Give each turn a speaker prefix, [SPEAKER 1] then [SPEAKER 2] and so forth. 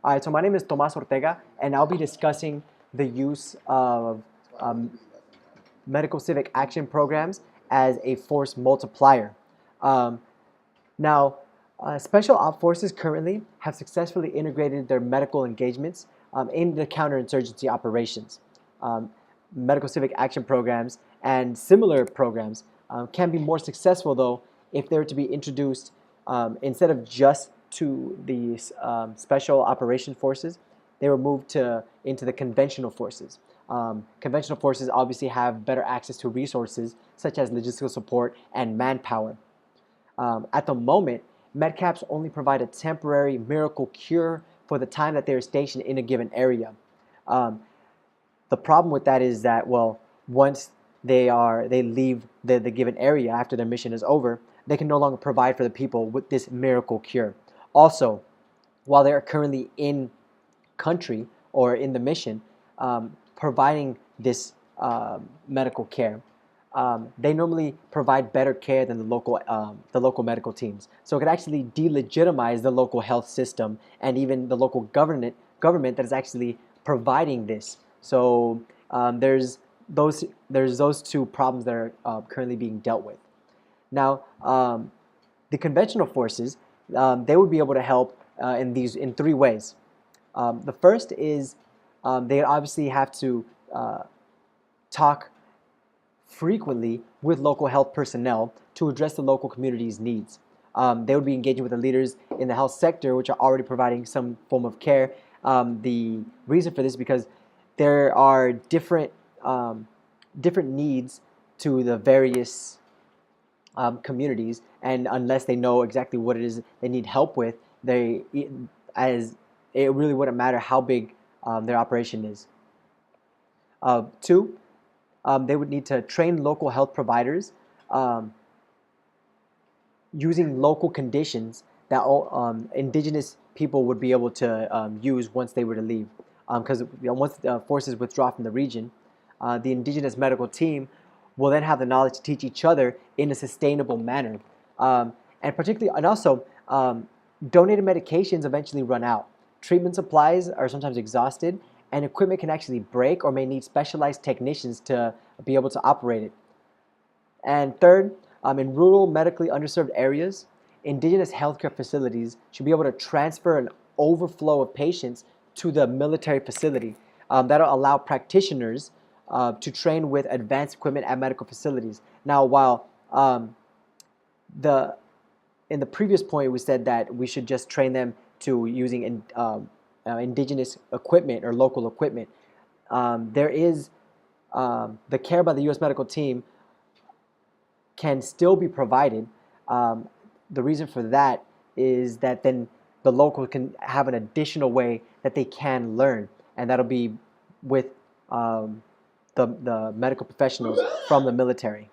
[SPEAKER 1] All right, so my name is Tomas Ortega, and I'll be discussing the use of medical civic action programs as a force multiplier. Um, now, special op forces currently have successfully integrated their medical engagements into counterinsurgency operations. Medical civic action programs and similar programs can be more successful, though, if they were to be introduced instead of just to the special operation forces, they were moved into the conventional forces. Conventional forces obviously have better access to resources such as logistical support and manpower. At the moment, MEDCAPs only provide a temporary miracle cure for the time that they're stationed in a given area. The problem with that is that, well, once they leave the given area after their mission is over, they can no longer provide for the people with this miracle cure. Also, while they are currently in country or in the mission, providing this medical care, they normally provide better care than the local medical teams. So it could actually delegitimize the local health system and even the local government that is actually providing this. So there's those two problems that are currently being dealt with. Now, the conventional forces, they would be able to help in three ways. The first is they obviously have to talk frequently with local health personnel to address the local community's needs. They would be engaging with the leaders in the health sector, which are already providing some form of care. The reason for this is because there are different needs to the various communities, and unless they know exactly what it is they need help with, it really wouldn't matter how big their operation is. Two, they would need to train local health providers using local conditions that all indigenous people would be able to use once they were to leave. Because once the forces withdraw from the region, the indigenous medical team will then have the knowledge to teach each other in a sustainable manner. And also, donated medications eventually run out. Treatment supplies are sometimes exhausted, and equipment can actually break or may need specialized technicians to be able to operate it. And third, in rural, medically underserved areas, indigenous healthcare facilities should be able to transfer an overflow of patients to the military facility. That'll allow practitioners to train with advanced equipment at medical facilities. Now, while in the previous point we said that we should just train them to using indigenous equipment or local equipment, there is the care by the U.S. medical team can still be provided. The reason for that is that then the local can have an additional way that they can learn, and that'll be with the medical professionals from the military.